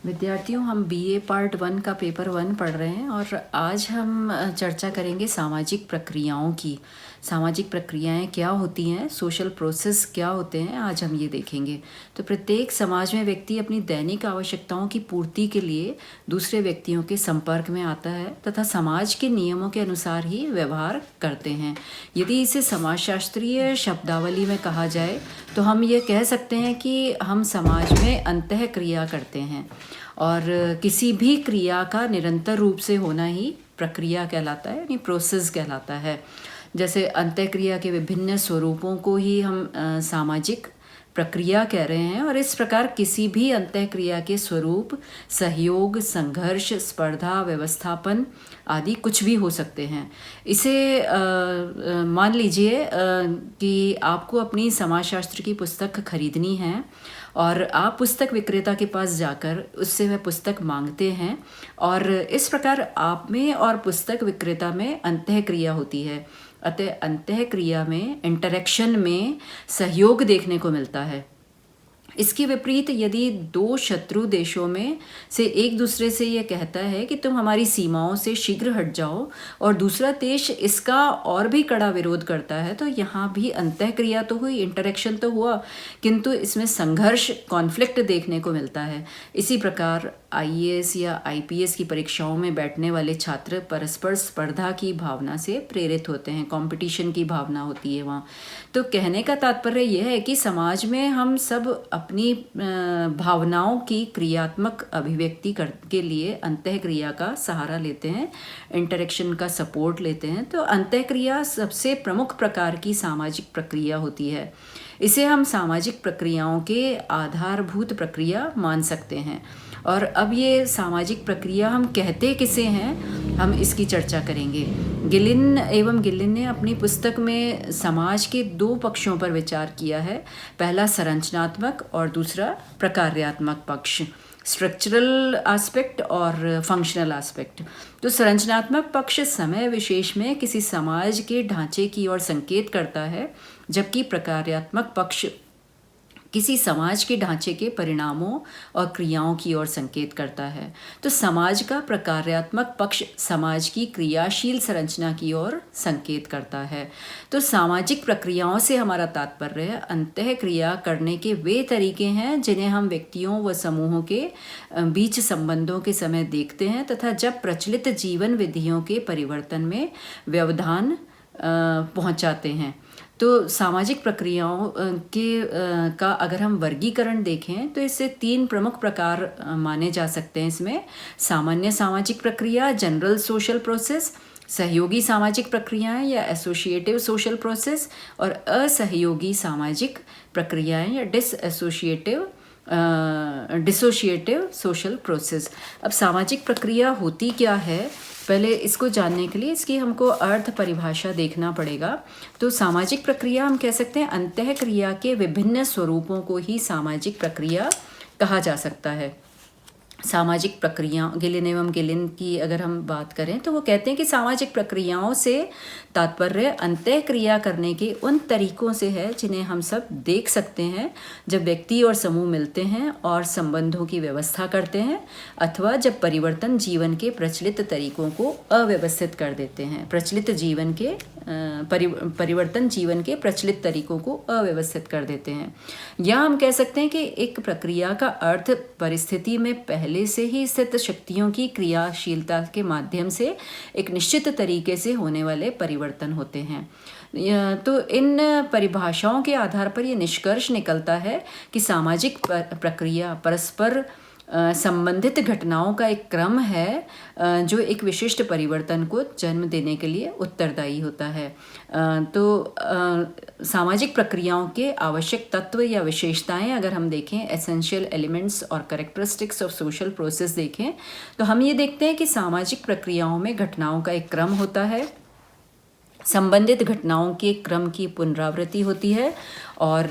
विद्यार्थियों, हम BA part 1 का पेपर 1 पढ़ रहे हैं और आज हम चर्चा करेंगे सामाजिक प्रक्रियाओं की। सामाजिक प्रक्रियाएं क्या होती हैं, सोशल प्रोसेस क्या होते हैं, आज हम ये देखेंगे। तो प्रत्येक समाज में व्यक्ति अपनी दैनिक आवश्यकताओं की पूर्ति के लिए दूसरे व्यक्तियों के संपर्क में आता है तथा समाज के नियमों के अनुसार ही व्यवहार करते हैं। यदि इसे समाजशास्त्रीय शब्दावली में कहा जाए तो हम ये कह सकते हैं कि हम समाज में अंतः क्रिया करते हैं और किसी भी क्रिया का निरंतर रूप से होना ही प्रक्रिया कहलाता है, यानी प्रोसेस कहलाता है। जैसे अंतःक्रिया के विभिन्न स्वरूपों को ही हम सामाजिक प्रक्रिया कह रहे हैं और इस प्रकार किसी भी अंतःक्रिया के स्वरूप सहयोग, संघर्ष, स्पर्धा, व्यवस्थापन आदि कुछ भी हो सकते हैं। इसे मान लीजिए कि आपको अपनी समाजशास्त्र की पुस्तक खरीदनी है और आप पुस्तक विक्रेता के पास जाकर उससे वह पुस्तक मांगते हैं और इस प्रकार आप में और पुस्तक विक्रेता में अंतःक्रिया होती है। अतः अंतःक्रिया में, इंटरेक्शन में सहयोग देखने को मिलता है। इसके विपरीत यदि दो शत्रु देशों में से एक दूसरे से ये कहता है कि तुम हमारी सीमाओं से शीघ्र हट जाओ और दूसरा देश इसका और भी कड़ा विरोध करता है, तो यहाँ भी अंतःक्रिया तो हुई, इंटरेक्शन तो हुआ, किंतु इसमें संघर्ष, कॉन्फ्लिक्ट देखने को मिलता है। इसी प्रकार आईएएस या आईपीएस की परीक्षाओं में बैठने वाले छात्र परस्पर स्पर्धा की भावना से प्रेरित होते हैं, कंपटीशन की भावना होती है वहाँ। तो कहने का तात्पर्य यह है कि समाज में हम सब अपनी भावनाओं की क्रियात्मक अभिव्यक्ति के लिए अंतःक्रिया का सहारा लेते हैं, इंटरेक्शन का सपोर्ट लेते हैं। तो अंतःक्रिया सबसे प्रमुख प्रकार की सामाजिक प्रक्रिया होती है। इसे हम सामाजिक प्रक्रियाओं के आधारभूत प्रक्रिया मान सकते हैं। और अब ये सामाजिक प्रक्रिया हम कहते किसे हैं, हम इसकी चर्चा करेंगे। गिलिन ने अपनी पुस्तक में समाज के दो पक्षों पर विचार किया है। पहला संरचनात्मक और दूसरा प्रकार्यात्मक पक्ष, स्ट्रक्चरल एस्पेक्ट और फंक्शनल एस्पेक्ट। तो संरचनात्मक पक्ष समय विशेष में किसी समाज के ढांचे की ओर संकेत करता है, जबकि प्रकार्यात्मक पक्ष किसी समाज के ढांचे के परिणामों और क्रियाओं की ओर संकेत करता है। तो समाज का प्रकार्यात्मक पक्ष समाज की क्रियाशील संरचना की ओर संकेत करता है। तो सामाजिक प्रक्रियाओं से हमारा तात्पर्य अंतःक्रिया करने के वे तरीके हैं जिन्हें हम व्यक्तियों व समूहों के बीच संबंधों के समय देखते हैं तथा जब प्रचलित जीवन विधियों के परिवर्तन में व्यवधान पहुंचाते हैं। तो सामाजिक प्रक्रियाओं का अगर हम वर्गीकरण देखें तो इससे 3 प्रमुख प्रकार माने जा सकते हैं। इसमें सामान्य सामाजिक प्रक्रिया, जनरल सोशल प्रोसेस, सहयोगी सामाजिक प्रक्रियाएं या एसोसिएटिव सोशल प्रोसेस, और असहयोगी सामाजिक प्रक्रियाएं या डिसोशिएटिव सोशल प्रोसेस। अब सामाजिक प्रक्रिया होती क्या है, पहले इसको जानने के लिए इसकी हमको अर्थ परिभाषा देखना पड़ेगा। तो सामाजिक प्रक्रिया हम कह सकते हैं अंतःक्रिया के विभिन्न स्वरूपों को ही सामाजिक प्रक्रिया कहा जा सकता है। सामाजिक प्रक्रिया गिलिन की अगर हम बात करें तो वो कहते हैं कि सामाजिक प्रक्रियाओं से तात्पर्य अंतःक्रिया करने के उन तरीकों से है जिन्हें हम सब देख सकते हैं जब व्यक्ति और समूह मिलते हैं और संबंधों की व्यवस्था करते हैं, अथवा जब परिवर्तन जीवन के प्रचलित तरीकों को अव्यवस्थित कर देते हैं। परिवर्तन जीवन के प्रचलित तरीकों को अव्यवस्थित कर देते हैं। या हम कह सकते हैं कि एक प्रक्रिया का अर्थ परिस्थिति में पहले से ही स्थित शक्तियों की क्रियाशीलता के माध्यम से एक निश्चित तरीके से होने वाले परिवर्तन होते हैं। तो इन परिभाषाओं के आधार पर यह निष्कर्ष निकलता है कि सामाजिक प्रक्रिया परस्पर संबंधित घटनाओं का एक क्रम है जो एक विशिष्ट परिवर्तन को जन्म देने के लिए उत्तरदायी होता है। तो सामाजिक प्रक्रियाओं के आवश्यक तत्व या विशेषताएं अगर हम देखें, एसेंशियल एलिमेंट्स और कैरेक्टरिस्टिक्स ऑफ सोशल प्रोसेस देखें, तो हम ये देखते हैं कि सामाजिक प्रक्रियाओं में घटनाओं का एक क्रम होता है। संबंधित घटनाओं के क्रम की पुनरावृत्ति होती है और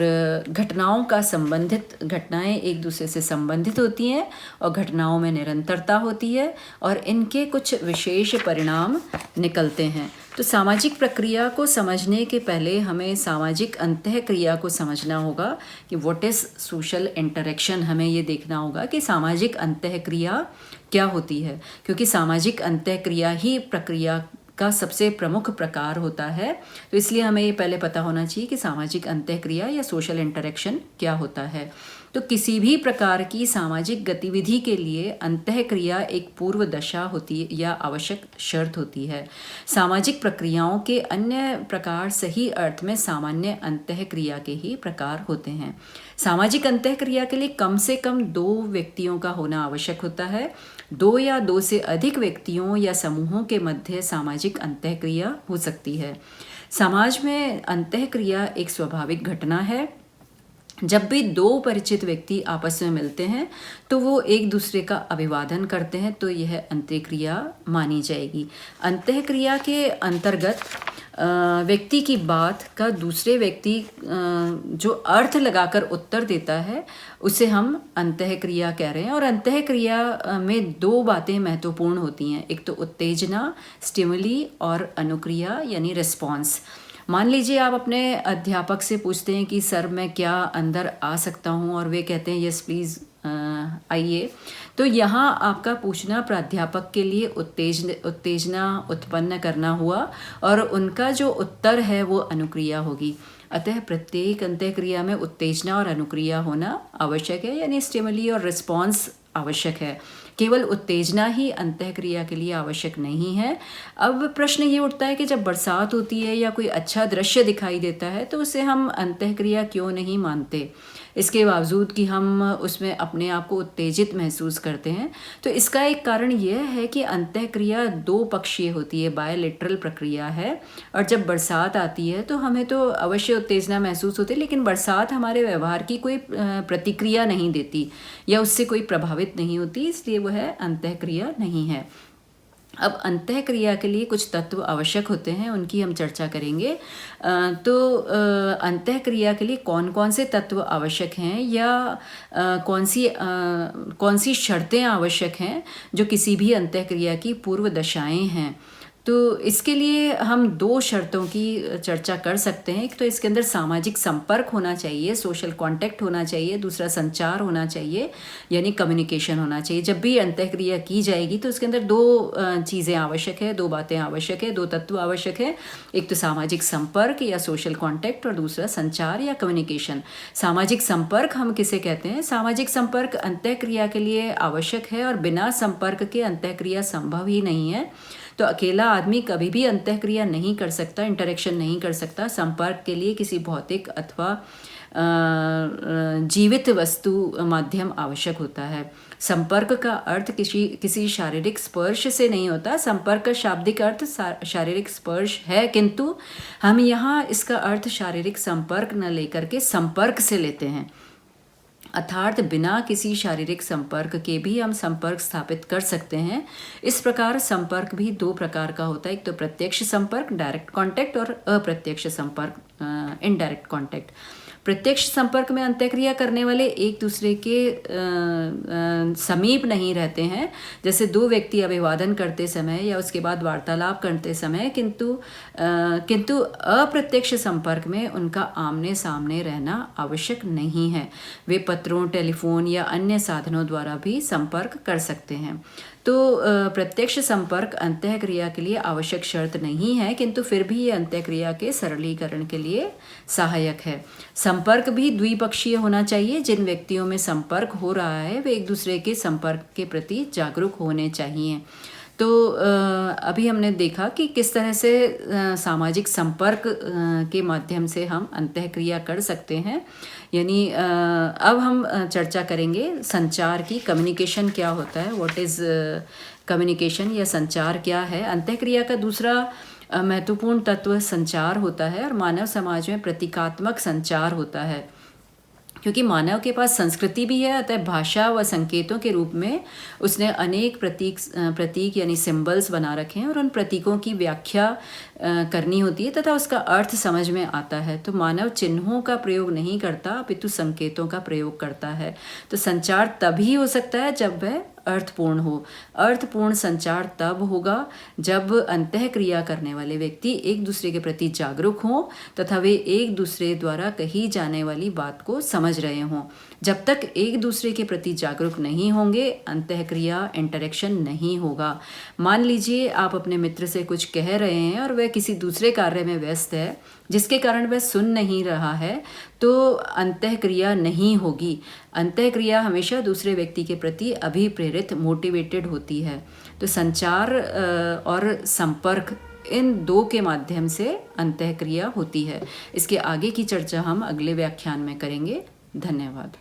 घटनाओं का संबंधित घटनाएं एक दूसरे से संबंधित होती हैं और घटनाओं में निरंतरता होती है और इनके कुछ विशेष परिणाम निकलते हैं। तो सामाजिक प्रक्रिया को समझने के पहले हमें सामाजिक अंतःक्रिया को समझना होगा कि व्हाट इज़ सोशल इंटरेक्शन। हमें ये देखना होगा कि सामाजिक अंतःक्रिया क्या होती है, क्योंकि सामाजिक अंतःक्रिया ही प्रक्रिया का सबसे प्रमुख प्रकार होता है। तो इसलिए हमें ये पहले पता होना चाहिए कि सामाजिक अंतःक्रिया या सोशल इंटरेक्शन क्या होता है। तो किसी भी प्रकार की सामाजिक गतिविधि के लिए अंतःक्रिया एक पूर्व दशा होती है या आवश्यक शर्त होती है। सामाजिक प्रक्रियाओं के अन्य प्रकार सही अर्थ में सामान्य अंतःक्रिया के ही प्रकार होते हैं। सामाजिक अंतःक्रिया के लिए कम से कम 2 व्यक्तियों का होना आवश्यक होता है। 2 या 2 से अधिक व्यक्तियों या समूहों के मध्य सामाजिक अंतःक्रिया हो सकती है। समाज में अंतःक्रिया एक स्वाभाविक घटना है। जब भी 2 परिचित व्यक्ति आपस में मिलते हैं तो वो एक दूसरे का अभिवादन करते हैं, तो यह अंतःक्रिया मानी जाएगी। अंतःक्रिया के अंतर्गत व्यक्ति की बात का दूसरे व्यक्ति जो अर्थ लगाकर उत्तर देता है उसे हम अंतःक्रिया कह रहे हैं। और अंतःक्रिया में 2 बातें महत्वपूर्ण होती हैं, एक तो उत्तेजना स्टिमुली और अनुक्रिया यानी रिस्पॉन्स। मान लीजिए आप अपने अध्यापक से पूछते हैं कि सर मैं क्या अंदर आ सकता हूँ, और वे कहते हैं यस प्लीज़ आइए। तो यहाँ आपका पूछना प्राध्यापक के लिए उत्तेजना उत्पन्न करना हुआ और उनका जो उत्तर है वो अनुक्रिया होगी। अतः प्रत्येक अंतःक्रिया में उत्तेजना और अनुक्रिया होना आवश्यक है, यानी स्टिमुली और रिस्पॉन्स आवश्यक है। केवल उत्तेजना ही अंतःक्रिया के लिए आवश्यक नहीं है। अब प्रश्न ये उठता है कि जब बरसात होती है या कोई अच्छा दृश्य दिखाई देता है तो उसे हम अंतःक्रिया क्यों नहीं मानते, इसके बावजूद कि हम उसमें अपने आप को उत्तेजित महसूस करते हैं। तो इसका एक कारण यह है कि अंतःक्रिया 2 पक्षीय होती है, बायलैटरल प्रक्रिया है। और जब बरसात आती है तो हमें तो अवश्य उत्तेजना महसूस होती है, लेकिन बरसात हमारे व्यवहार की कोई प्रतिक्रिया नहीं देती या उससे कोई प्रभावित नहीं होती, इसलिए वह अंतःक्रिया नहीं है। अब अंतःक्रिया के लिए कुछ तत्व आवश्यक होते हैं, उनकी हम चर्चा करेंगे। तो अंतःक्रिया के लिए कौन कौन से तत्व आवश्यक हैं या कौन सी शर्तें आवश्यक हैं जो किसी भी अंतःक्रिया की पूर्व दशाएं हैं। तो इसके लिए हम 2 शर्तों की चर्चा कर सकते हैं। एक तो इसके अंदर सामाजिक संपर्क होना चाहिए, सोशल कांटेक्ट होना चाहिए। दूसरा संचार होना चाहिए, यानी कम्युनिकेशन होना चाहिए। जब भी अंतःक्रिया की जाएगी तो उसके अंदर 2 चीज़ें आवश्यक है, 2 बातें आवश्यक है, 2 तत्व आवश्यक है। एक तो सामाजिक संपर्क या सोशल कांटेक्ट और दूसरा संचार या कम्युनिकेशन। सामाजिक संपर्क हम किसे कहते हैं? सामाजिक संपर्क अंतःक्रिया के लिए आवश्यक है और बिना संपर्क के अंतःक्रिया संभव ही नहीं है। तो अकेला आदमी कभी भी अंतःक्रिया नहीं कर सकता, इंटरेक्शन नहीं कर सकता। संपर्क के लिए किसी भौतिक अथवा जीवित वस्तु माध्यम आवश्यक होता है। संपर्क का अर्थ किसी शारीरिक स्पर्श से नहीं होता। संपर्क का शाब्दिक अर्थ शारीरिक स्पर्श है, किंतु हम यहाँ इसका अर्थ शारीरिक संपर्क न लेकर के संपर्क से लेते हैं। अर्थात बिना किसी शारीरिक संपर्क के भी हम संपर्क स्थापित कर सकते हैं। इस प्रकार संपर्क भी 2 प्रकार का होता है, एक तो प्रत्यक्ष संपर्क डायरेक्ट कांटेक्ट और अप्रत्यक्ष संपर्क इनडायरेक्ट कांटेक्ट। प्रत्यक्ष संपर्क में अंतःक्रिया करने वाले एक दूसरे के समीप नहीं रहते हैं, जैसे 2 व्यक्ति अभिवादन करते समय या उसके बाद वार्तालाप करते समय, किंतु अप्रत्यक्ष संपर्क में उनका आमने सामने रहना आवश्यक नहीं है। वे पत्रों, टेलीफोन या अन्य साधनों द्वारा भी संपर्क कर सकते हैं। तो प्रत्यक्ष संपर्क अंतःक्रिया के लिए आवश्यक शर्त नहीं है, किंतु फिर भी ये अंतःक्रिया के सरलीकरण के लिए सहायक है। संपर्क भी द्विपक्षीय होना चाहिए। जिन व्यक्तियों में संपर्क हो रहा है वे एक दूसरे के संपर्क के प्रति जागरूक होने चाहिए। तो अभी हमने देखा कि किस तरह से सामाजिक संपर्क के माध्यम से हम अंतःक्रिया कर सकते हैं। यानी अब हम चर्चा करेंगे संचार की। कम्युनिकेशन क्या होता है, व्हाट इज़ कम्युनिकेशन या संचार क्या है। अंतःक्रिया का दूसरा महत्वपूर्ण तत्व संचार होता है और मानव समाज में प्रतीकात्मक संचार होता है, क्योंकि मानव के पास संस्कृति भी है, अतः भाषा व संकेतों के रूप में उसने अनेक प्रतीक यानी सिंबल्स बना रखे हैं और उन प्रतीकों की व्याख्या करनी होती है तथा उसका अर्थ समझ में आता है। तो मानव चिन्हों का प्रयोग नहीं करता अपितु संकेतों का प्रयोग करता है। तो संचार तभी हो सकता है जब वह अर्थपूर्ण हो। अर्थपूर्ण संचार तब होगा जब अंतःक्रिया करने वाले व्यक्ति एक दूसरे के प्रति जागरूक हों तथा वे एक दूसरे द्वारा कही जाने वाली बात को समझ रहे हों। जब तक एक दूसरे के प्रति जागरूक नहीं होंगे अंतःक्रिया इंटरेक्शन नहीं होगा। मान लीजिए आप अपने मित्र से कुछ कह रहे हैं और वह किसी दूसरे कार्य में व्यस्त है जिसके कारण वह सुन नहीं रहा है, तो अंतःक्रिया नहीं होगी। अंतःक्रिया हमेशा दूसरे व्यक्ति के प्रति अभिप्रेरित मोटिवेटेड होती है। तो संचार और संपर्क इन दो के माध्यम से अंतःक्रिया होती है। इसके आगे की चर्चा हम अगले व्याख्यान में करेंगे। धन्यवाद।